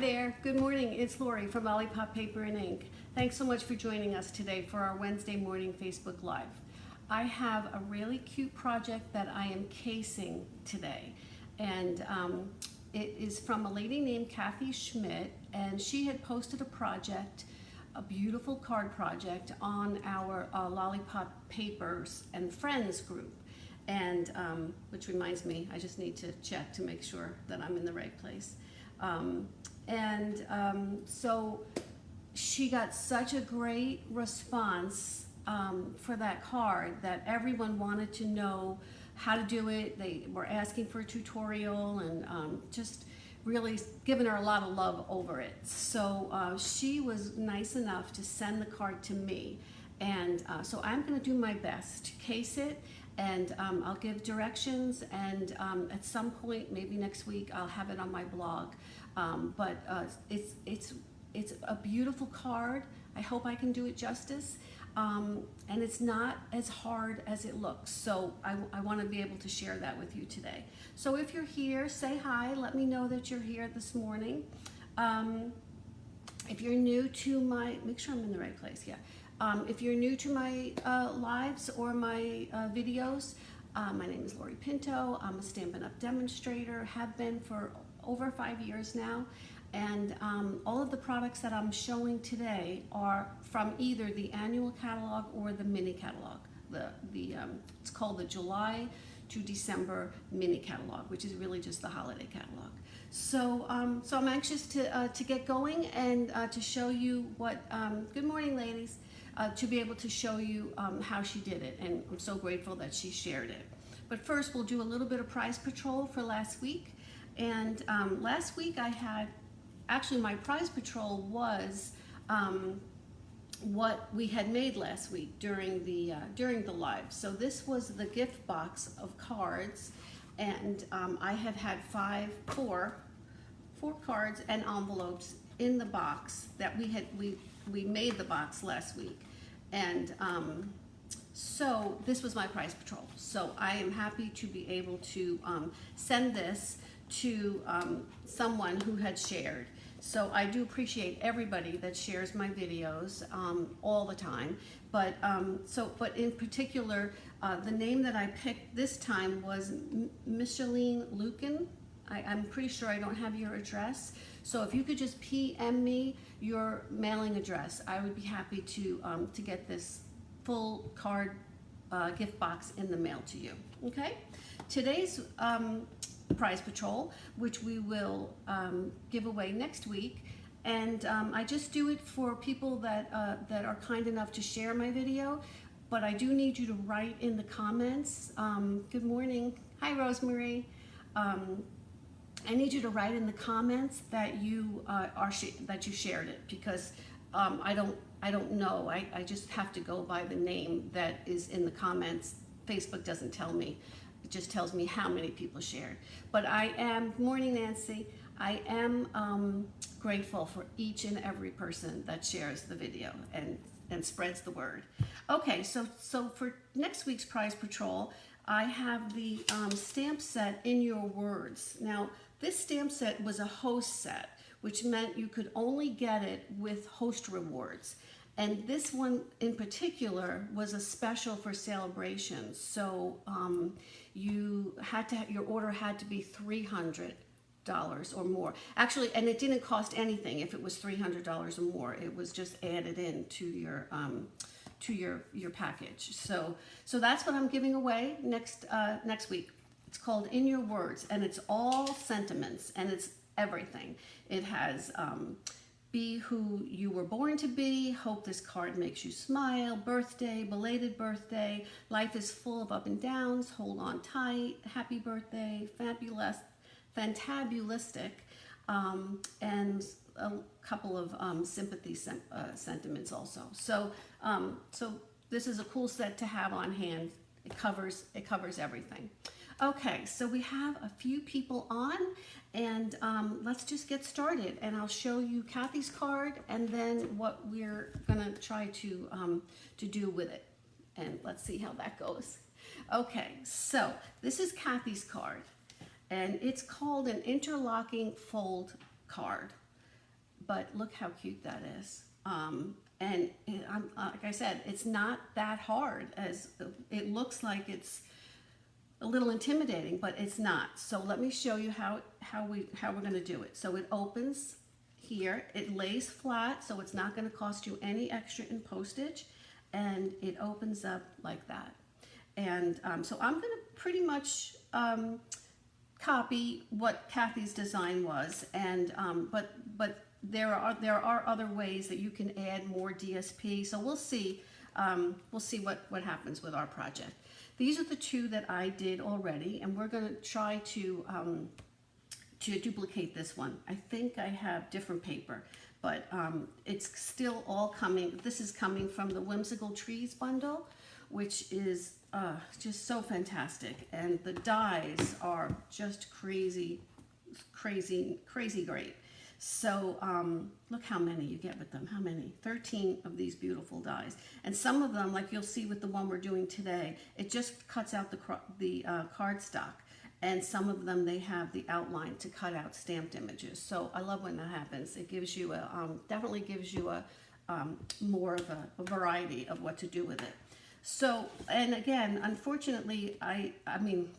there. Good morning. It's Lori from Lollipop Paper and Ink. Thanks so much for joining us today for our Wednesday morning Facebook Live. I have a really cute project that I am casing today, and it is from a lady named Kathy Schmidt, and she had posted a project, a beautiful card project, on our Lollipop Papers and Friends group. And which reminds me, I just need to check to make sure that I'm in the right place. So she got such a great response for that card that everyone wanted to know how to do it. They were asking for a tutorial and just really giving her a lot of love over it. So she was nice enough to send the card to me. And so I'm going to do my best to case it, and I'll give directions, and at some point, maybe next week, I'll have it on my blog. But it's a beautiful card. I hope I can do it justice. And it's not as hard as it looks. So I want to be able to share that with you today. So if you're here, say hi. Let me know that you're here this morning. If you're new to my, make sure I'm in the right place, yeah. If you're new to my lives or my videos, my name is Lori Pinto. I'm a Stampin' Up! Demonstrator, have been for over 5 years now. And all of the products that I'm showing today are from either the annual catalog or the mini catalog. It's called the July to December mini catalog, which is really just the holiday catalog. So, so I'm anxious to get going and to show you what, good morning ladies, to be able to show you how she did it, and I'm so grateful that she shared it. But first we'll do a little bit of prize patrol for last week. And last week I had, actually my prize patrol was what we had made last week during the live. So this was the gift box of cards, and I had four cards and envelopes in the box that we made the box last week. And so this was my prize patrol. So I am happy to be able to send this to someone who had shared. So I do appreciate everybody that shares my videos all the time. But but in particular, the name that I picked this time was Micheline Lucan. I'm pretty sure I don't have your address. So if you could just PM me your mailing address, I would be happy to get this full card gift box in the mail to you. Okay? Today's prize patrol, which we will give away next week, and I just do it for people that are kind enough to share my video. But I do need you to write in the comments. Good morning. Hi, Rosemary. I need you to write in the comments that you that you shared it, because I don't know. I just have to go by the name that is in the comments. Facebook doesn't tell me. It just tells me how many people shared. But I am, good morning Nancy, I am grateful for each and every person that shares the video and spreads the word. Okay, so for next week's prize patrol, I have the stamp set In Your Words. Now, this stamp set was a host set, which meant you could only get it with host rewards. And this one in particular was a special for celebrations. So your order had to be $300 or more. Actually, and it didn't cost anything if it was $300 or more. It was just added in to your package. So that's what I'm giving away next week. It's called In Your Words, and it's all sentiments, and it's everything. It has be who you were born to be, hope this card makes you smile, birthday, belated birthday, life is full of up and downs, hold on tight, happy birthday, fabulous, fantabulistic, and a couple of sympathy sentiments also. So this is a cool set to have on hand. It covers everything. Okay, so we have a few people on, and let's just get started, and I'll show you Kathy's card and then what we're gonna try to do with it, and let's see how that goes. Okay, so this is Kathy's card, and it's called an Interlocking Fold Card. but look how cute that is. And like I said, it's not that hard as it looks like. It's a little intimidating, but it's not. So let me show you how we're going to do it. So it opens here, it lays flat, so it's not going to cost you any extra in postage, and it opens up like that. And so I'm going to pretty much copy what Kathy's design was, and but there are other ways that you can add more DSP. So we'll see what happens with our project. These are the two that I did already, and we're going to try to duplicate this one. I think I have different paper, but it's still all coming. This is coming from the Whimsical Trees bundle, which is just so fantastic, and the dies are just crazy great. So look how many you get with them. How many? 13 of these beautiful dies. And some of them, like you'll see with the one we're doing today, it just cuts out the cardstock. And some of them, they have the outline to cut out stamped images. So I love when that happens. It gives you definitely gives you a more of a variety of what to do with it. So, and again, unfortunately,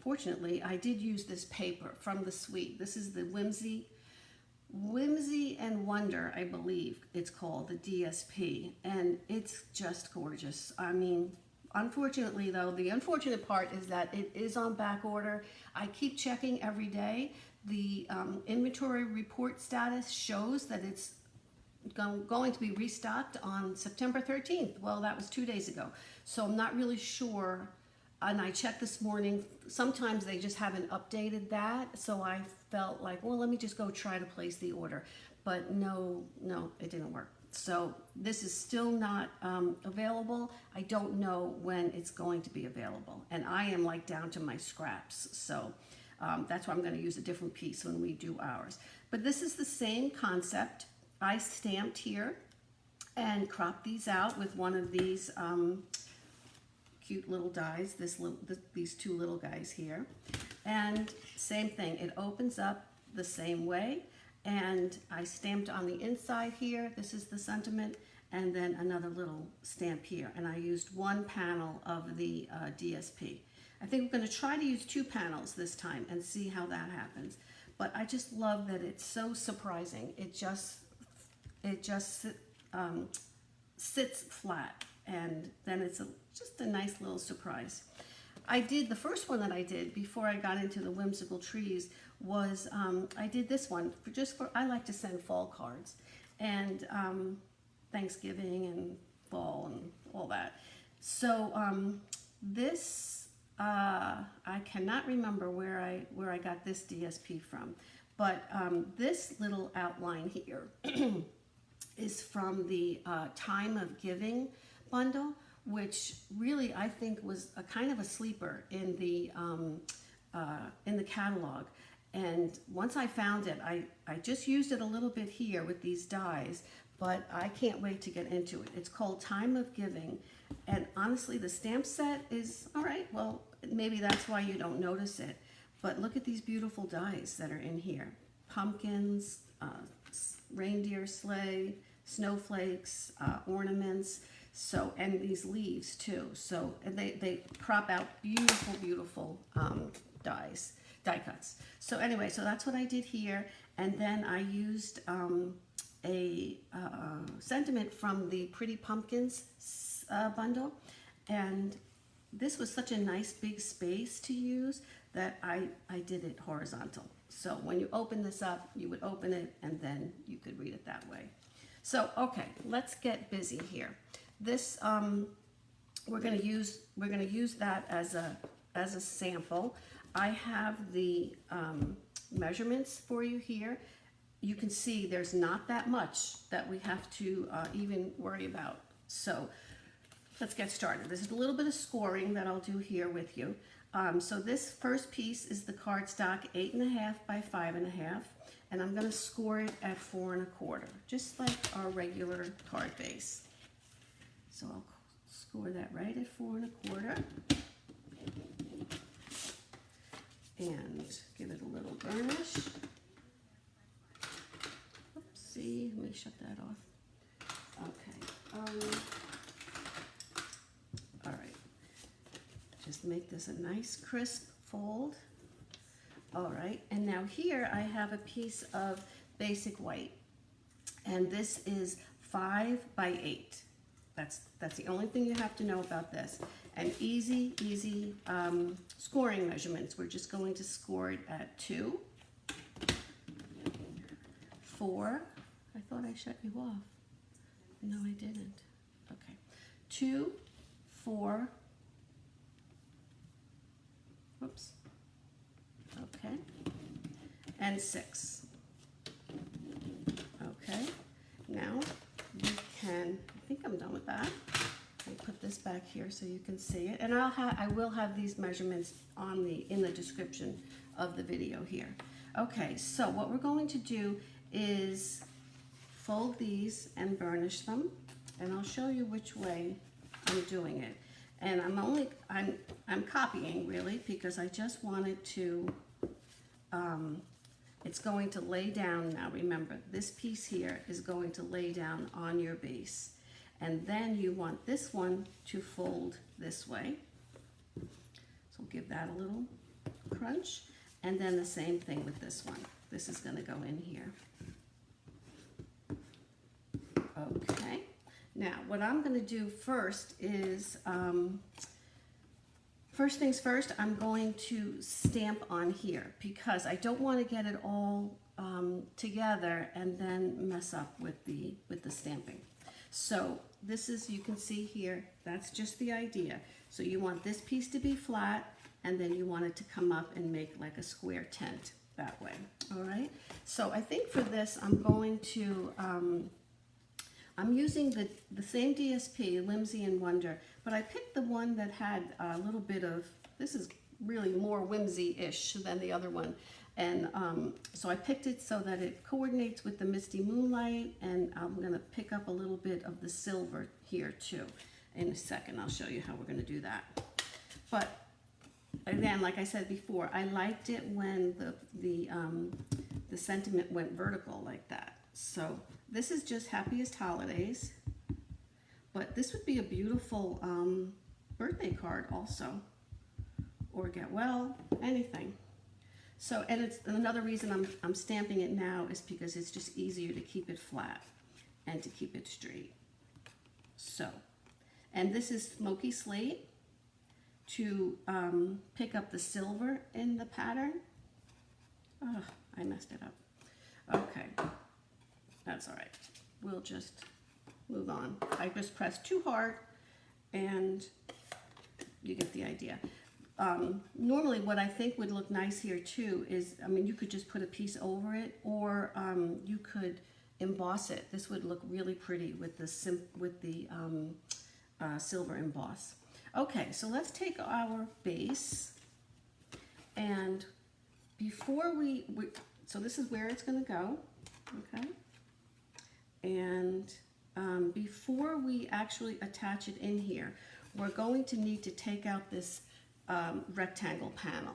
fortunately, I did use this paper from the suite. This is the Whimsy and Wonder, I believe it's called, the DSP, and it's just gorgeous. I mean, unfortunately though, the unfortunate part is that it is on back order. I keep checking every day. The inventory report status shows that it's going to be restocked on September 13th. Well, that was 2 days ago. So I'm not really sure. And I checked this morning. Sometimes they just haven't updated that. So I felt like, well, let me just go try to place the order. But no, it didn't work. So this is still not available. I don't know when it's going to be available. And I am like down to my scraps. So that's why I'm going to use a different piece when we do ours. But this is the same concept. I stamped here and cropped these out with one of these cute little dies, these two little guys here. And same thing, it opens up the same way. And I stamped on the inside here, this is the sentiment, and then another little stamp here. And I used one panel of the DSP. I think we're going to try to use 2 panels this time and see how that happens. But I just love that it's so surprising. It just sits flat, and then it's just a nice little surprise. The first one that I did before I got into the Whimsical Trees was I did this one I like to send fall cards, and Thanksgiving and fall and all that. So this I cannot remember where I got this DSP from, but this little outline here is from the Time of Giving bundle, which really I think was a kind of a sleeper in the catalog. And once I found it, I just used it a little bit here with these dies, but I can't wait to get into it. It's called Time of Giving, and honestly, the stamp set is all right. Well, maybe that's why you don't notice it, but look at these beautiful dies that are in here. Pumpkins, reindeer sleigh, snowflakes, ornaments, so, and these leaves too. So, and they crop out beautiful die cuts. So anyway, so that's what I did here, and then I used a sentiment from the Pretty Pumpkins bundle, and this was such a nice big space to use that I did it horizontal. So when you open this up, you would open it and then you could read it that way. So okay, let's get busy here. This we're going to use that as a sample. I have the measurements for you here. You can see there's not that much that we have to even worry about. So let's get started. There's a little bit of scoring that I'll do here with you. So this first piece is the cardstock 8.5 by 5.5, and I'm going to score it at 4 1/4, just like our regular card base. So I'll score that right at 4 1/4, and give it a little burnish. Oops. see, let me shut that off. Okay, all right, just make this a nice crisp fold. All right, and now here I have a piece of basic white, and this is 5 by 8. That's the only thing you have to know about this. And easy scoring measurements. We're just going to score it at 2, 4. I thought I shut you off. No, I didn't. Okay. 2, 4. Whoops. Okay. And 6. Okay. Now we can, I think I'm done with that. I'll put this back here so you can see it. And I will have these measurements in the description of the video here. Okay, so what we're going to do is fold these and burnish them, and I'll show you which way I'm doing it. And I'm copying really, because I just wanted to, it's going to lay down now. Remember, this piece here is going to lay down on your base. And then you want this one to fold this way. So give that a little crunch. And then the same thing with this one. This is going to go in here. Okay. Now, what I'm going to do first is, first things first, I'm going to stamp on here because I don't want to get it all together and then mess up with the stamping. So this is, you can see here, that's just the idea. So you want this piece to be flat, and then you want it to come up and make like a square tent that way. All right. So I think for this, I'm going to, I'm using the same DSP, Whimsy and Wonder, but I picked the one that had a little bit of, this is really more whimsy-ish than the other one. And so I picked it so that it coordinates with the Misty Moonlight, and I'm gonna pick up a little bit of the silver here too. In a second, I'll show you how we're gonna do that. But again, like I said before, I liked it when the sentiment went vertical like that. So this is just Happiest Holidays, but this would be a beautiful birthday card also, or get well, anything. So, and it's another reason I'm stamping it now is because it's just easier to keep it flat and to keep it straight. So, and this is Smoky Slate to pick up the silver in the pattern. Oh, I messed it up. Okay, that's all right. We'll just move on. I just pressed too hard and you get the idea. Normally what I think would look nice here too is, I mean, you could just put a piece over it, or you could emboss it. This would look really pretty with the silver emboss. Okay, so let's take our base, and before so this is where it's going to go, okay? And before we actually attach it in here, we're going to need to take out this rectangle panel.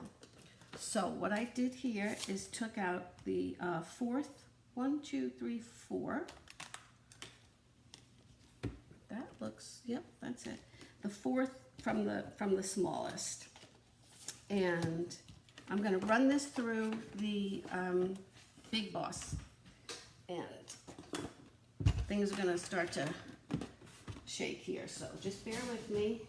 So what I did here is took out the fourth, 1, 2, 3, 4. That looks, yep, that's it. The fourth from the smallest. And I'm going to run this through the Big Boss. And things are going to start to shake here, so just bear with me.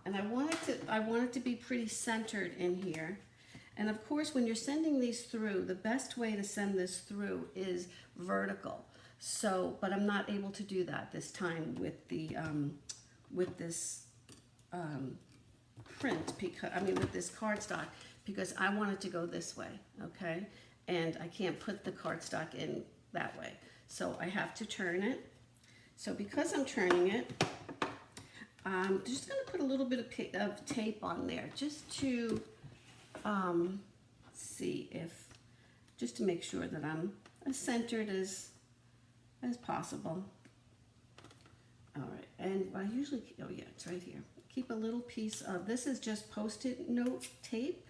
And I want it to be pretty centered in here. And of course, when you're sending these through, the best way to send this through is vertical. So, but I'm not able to do that this time with the with this print, because with this cardstock, because I want it to go this way, okay? And I can't put the cardstock in that way, so I have to turn it. So because I'm turning it, I'm just going to put a little bit of tape on there just to see if, just to make sure that I'm as centered as possible. All right, and I usually, oh yeah, it's right here. Keep a little piece of, this is just Post-it note tape,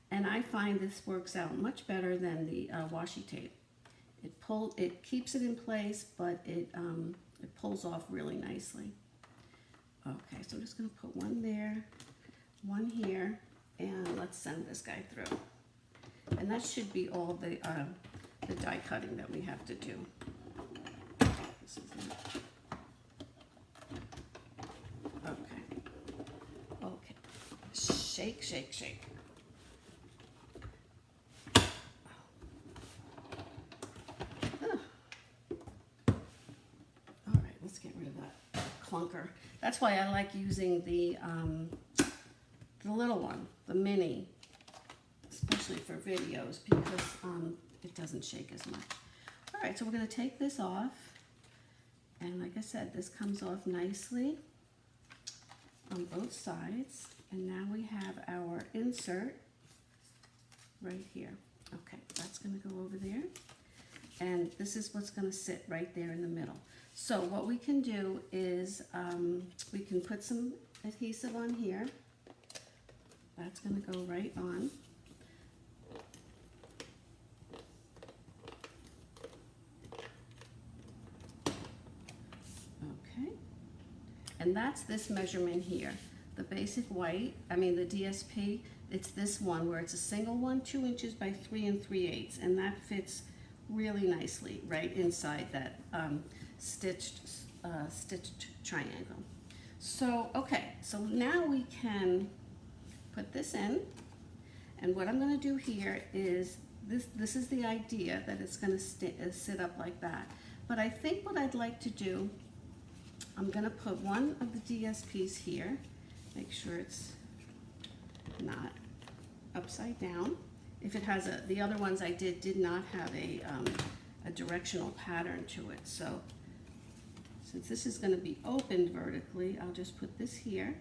and I find this works out much better than the washi tape. It keeps it in place, but it pulls off really nicely. Okay, so I'm just gonna put one there, one here, and let's send this guy through. And that should be all the die cutting that we have to do. This is it. Okay. Okay. Shake, shake, shake. Let's get rid of that clunker. That's why I like using the little one, the mini, especially for videos, because it doesn't shake as much. All right, so we're going to take this off, and like I said, this comes off nicely on both sides, and now we have our insert right here. Okay, that's going to go over there, and this is what's going to sit right there in the middle. So what we can do is we can put some adhesive on here. That's going to go right on. Okay. And that's this measurement here. The basic white, the DSP, it's this one where it's a single one, 2 inches by 3 3/8, and that fits really nicely right inside that stitched triangle. So, okay, so now we can put this in, and what I'm going to do here is, this is the idea that it's going to sit up like that. But I think what I'd like to do, I'm going to put one of the DSPs here, make sure it's not upside down. If it has the other ones I did not have a directional pattern to it. So since this is going to be opened vertically, I'll just put this here.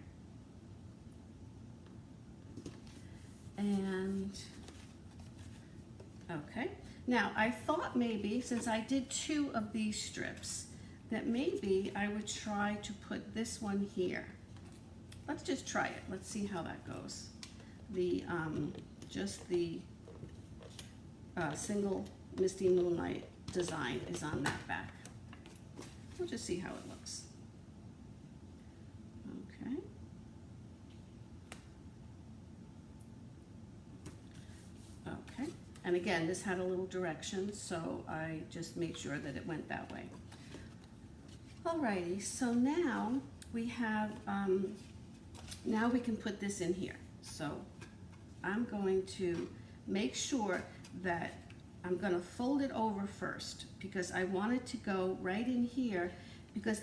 And, okay. Now, I thought maybe, since I did 2 of these strips, that maybe I would try to put this one here. Let's just try it. Let's see how that goes. Just the single Misty Moonlight design is on that back. We'll just see how it looks. Okay. Okay. And again, this had a little direction, so I just made sure that it went that way. Alrighty, so now we have, now we can put this in here. So I'm going to make sure that I'm going to fold it over first, because I want it to go right in here, because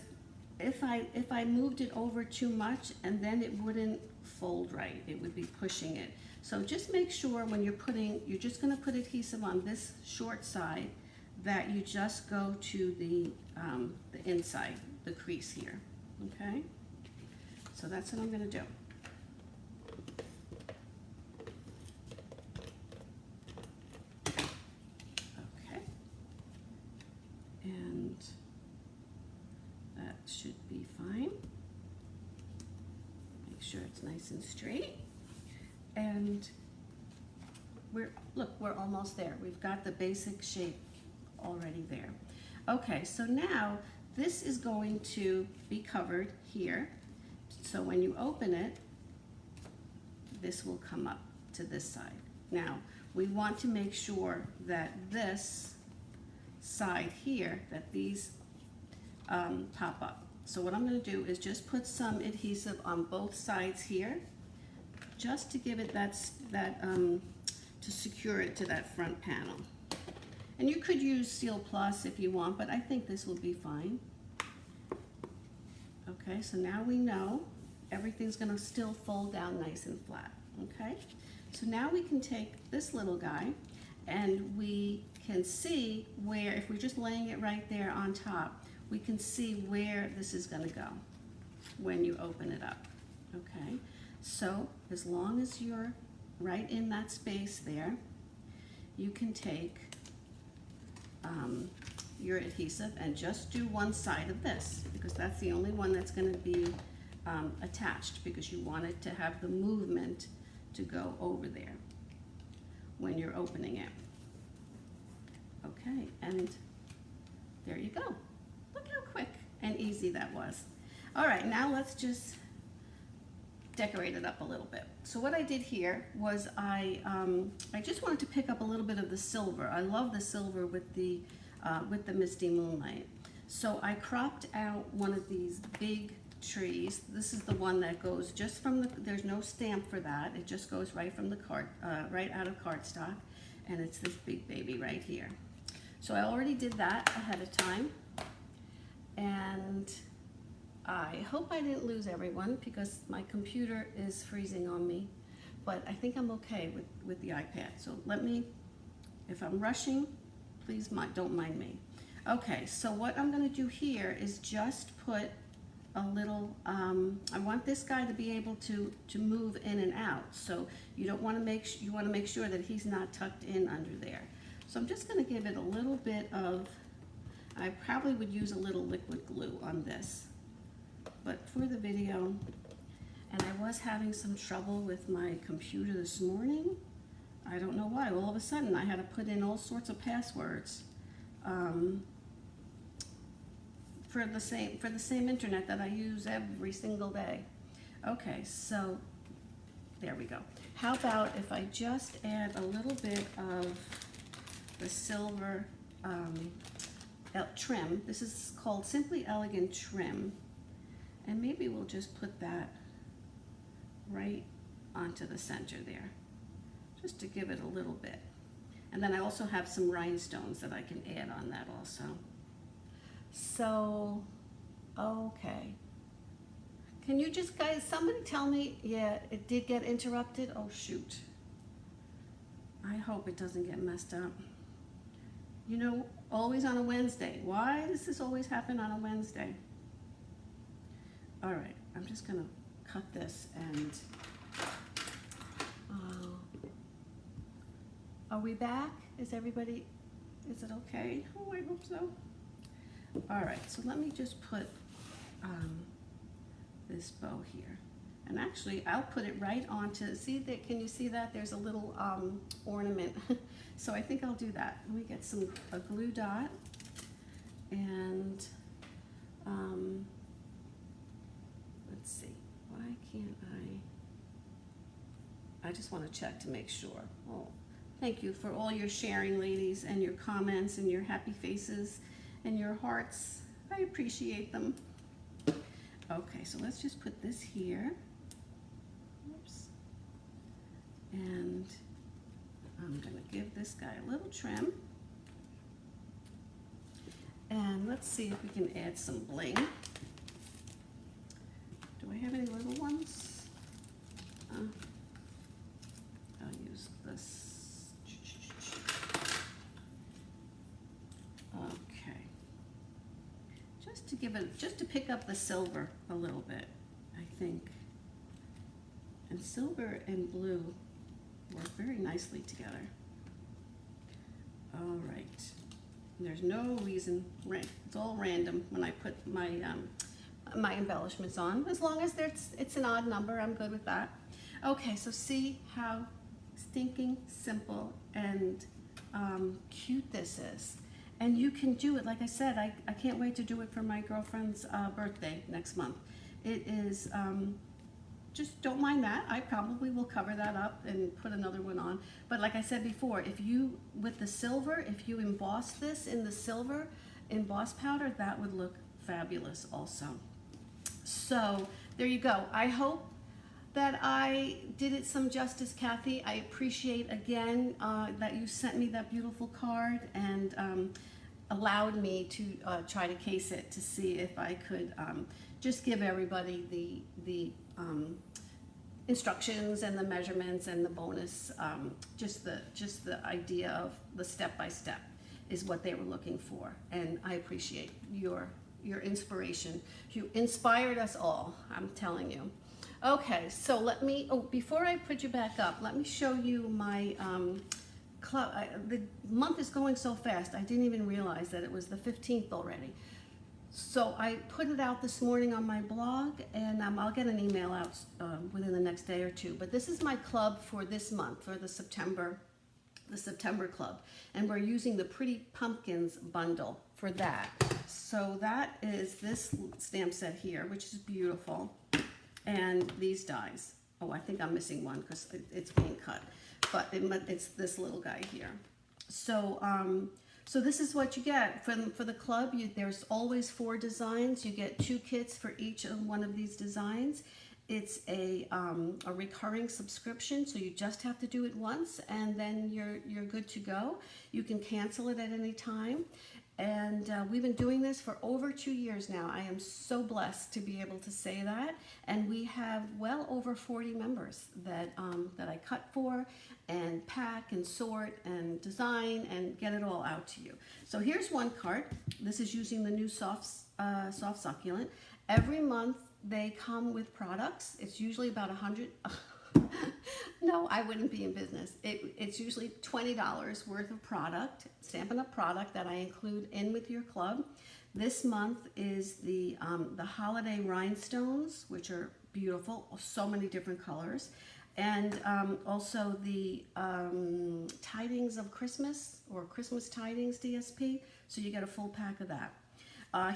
if I moved it over too much, and then it wouldn't fold right, it would be pushing it. So just make sure when you're just going to put adhesive on this short side, that you just go to the inside, the crease here, okay? So that's what I'm going to do. And that should be fine. Make sure it's nice and straight. And we're almost there. We've got the basic shape already there. Okay, so now this is going to be covered here. So when you open it, this will come up to this side. Now, we want to make sure that this side here, that these pop up. So what I'm going to do is just put some adhesive on both sides here, just to give it to secure it to that front panel. And you could use Seal Plus if you want, but I think this will be fine. Okay, so now we know everything's going to still fold down nice and flat. Okay, so now we can take this little guy, and we can see where, if we're just laying it right there on top, we can see where this is going to go when you open it up. Okay, so as long as you're right in that space there, you can take your adhesive and just do one side of this, because that's the only one that's going to be attached, because you want it to have the movement to go over there when you're opening it. Okay, and there you go. Look how quick and easy that was. All right, now let's just decorate it up a little bit. So what I did here was I just wanted to pick up a little bit of the silver. I love the silver with the Misty Moonlight. So I cropped out one of these big trees. This is the one that goes just from the, there's no stamp for that. It just goes right from the card, right out of cardstock. And it's this big baby right here. So I already did that ahead of time. And I hope I didn't lose everyone because my computer is freezing on me. But I think I'm okay with the iPad. So let me, if I'm rushing, please don't mind me. Okay, so what I'm gonna do here is just put a little, I want this guy to be able to move in and out. So you want to make sure that he's not tucked in under there. So I'm just going to give it a little bit of, I probably would use a little liquid glue on this, but for the video, and I was having some trouble with my computer this morning. I don't know why. All of a sudden I had to put in all sorts of passwords. For the same internet that I use every single day. Okay, so there we go. How about if I just add a little bit of the silver trim. This is called Simply Elegant Trim. And maybe we'll just put that right onto the center there, just to give it a little bit. And then I also have some rhinestones that I can add on that also. So, okay. Can you just guys, somebody tell me, yeah, it did get interrupted? Oh shoot. I hope it doesn't get messed up. You know, always on a Wednesday. Why does this always happen on a Wednesday? All right, I'm just gonna cut this and, are we back? Is it okay? Oh, I hope so. All right, so let me just put this bow here. And actually, I'll put it right onto, see that, can you see that? There's a little ornament. So I think I'll do that. Let me get a glue dot and let's see, why can't I just want to check to make sure. Oh, thank you for all your sharing, ladies, and your comments and your happy faces and your hearts. I appreciate them. Okay, so let's just put this here. Oops. And I'm gonna give this guy a little trim. And let's see if we can add some bling. Do I have any little ones? I'll use this. Okay. Just to pick up the silver a little bit, I think. And silver and blue work very nicely together. All right. There's no reason, it's all random when I put my my embellishments on. As long as it's an odd number, I'm good with that. Okay, so see how stinking simple and cute this is. And you can do it, like I said, I can't wait to do it for my girlfriend's birthday next month. It is, just don't mind that. I probably will cover that up and put another one on. But like I said before, if you, with the silver, if you emboss this in the silver emboss powder, that would look fabulous also. So there you go. I hope that I did it some justice, Kathy. I appreciate again that you sent me that beautiful card and allowed me to try to case it to see if I could just give everybody the instructions and the measurements and the bonus, just the idea of the step-by-step is what they were looking for. And I appreciate your inspiration. You inspired us all, I'm telling you. Okay, so let me, before I put you back up, let me show you my club. The month is going so fast, I didn't even realize that it was the 15th already. So I put it out this morning on my blog, and I'll get an email out within the next day or two. But this is my club for this month, for the September the September Club, and we're using the Pretty Pumpkins bundle for that. So that is this stamp set here, which is beautiful, and these dies. Oh, I think I'm missing one because it's being cut, but it's this little guy here. So so this is what you get for the club. There's always 4 designs. You get 2 kits for each one of these designs. It's a recurring subscription, so you just have to do it once, and then you're good to go. You can cancel it at any time. And we've been doing this for over 2 years now. I am so blessed to be able to say that. And we have well over 40 members that I cut for and pack and sort and design and get it all out to you. So here's one card. This is using the new soft succulent. Every month they come with products. It's usually about 100. No, I wouldn't be in business. It's usually $20 worth of product, Stampin' Up! Product that I include in with your club. This month is the holiday rhinestones, which are beautiful, so many different colors, and also the tidings of Christmas, or Christmas tidings DSP. So you get a full pack of that.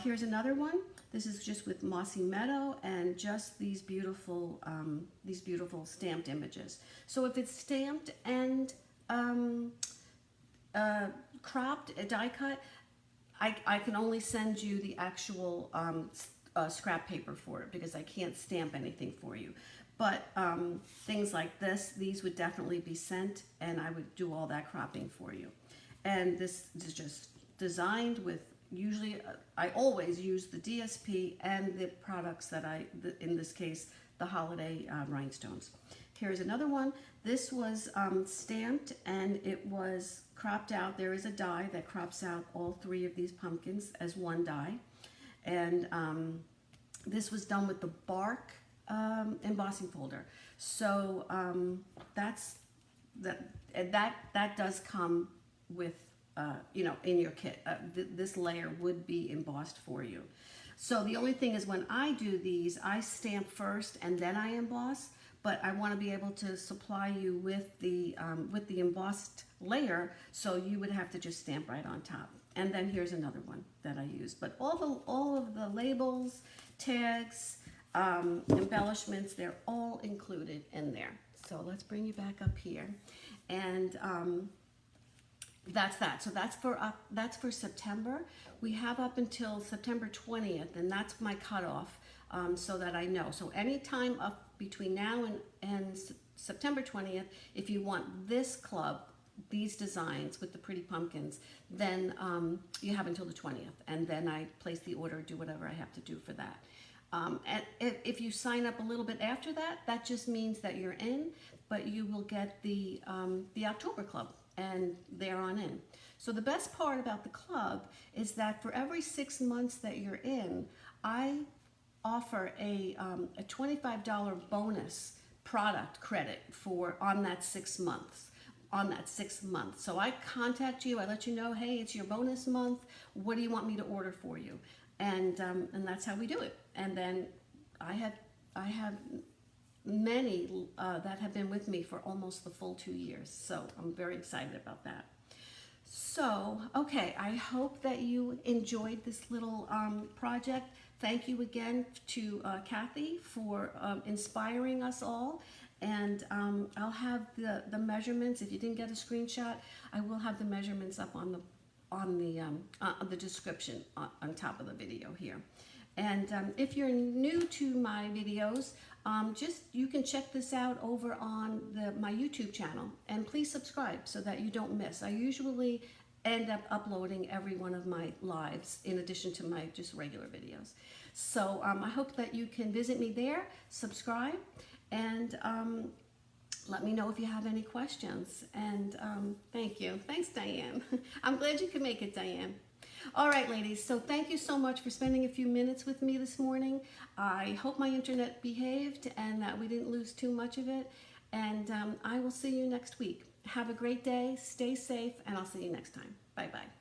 Here's another one. This is just with Mossy Meadow and just these beautiful stamped images. So if it's stamped and cropped, die cut, I can only send you the actual scrap paper for it because I can't stamp anything for you. But things like these would definitely be sent, and I would do all that cropping for you. And this is just designed with, usually I always use the DSP and the products that in this case, the holiday rhinestones. Here's another one. This was stamped and it was cropped out. There is a die that crops out all 3 of these pumpkins as one die. And this was done with the bark embossing folder. So that does come with in your kit. This layer would be embossed for you. So the only thing is, when I do these, I stamp first and then I emboss, but I want to be able to supply you with the embossed layer, so you would have to just stamp right on top. And then here's another one that I use. But all of the labels, tags, embellishments, they're all included in there. So let's bring you back up here. And that's that. So that's for September. We have up until September 20th, and that's my cutoff, so that I know. So anytime up between now and September 20th, if you want this club, these designs with the pretty pumpkins, then you have until the 20th, and then I place the order, do whatever I have to do for that. And if you sign up a little bit after that, that just means that you're in, but you will get the October club, and they're on in. So the best part about the club is that for every 6 months that you're in, I offer a $25 bonus product credit on that 6 months. So I contact you, I let you know, hey, it's your bonus month. What do you want me to order for you? And that's how we do it. And then I have many that have been with me for almost the full 2 years. So I'm very excited about that. So, okay, I hope that you enjoyed this little project. Thank you again to Kathy for inspiring us all. And I'll have the measurements. If you didn't get a screenshot, I will have the measurements up on the description on top of the video here. And if you're new to my videos, you can check this out over on my YouTube channel, and please subscribe so that you don't miss. I usually end up uploading every one of my lives in addition to my just regular videos. So I hope that you can visit me there, subscribe, and let me know if you have any questions. And thank you. Thanks, Diane. I'm glad you could make it, Diane. All right, ladies, so thank you so much for spending a few minutes with me this morning. I hope my internet behaved and that we didn't lose too much of it. And I will see you next week. Have a great day, stay safe, and I'll see you next time. Bye-bye.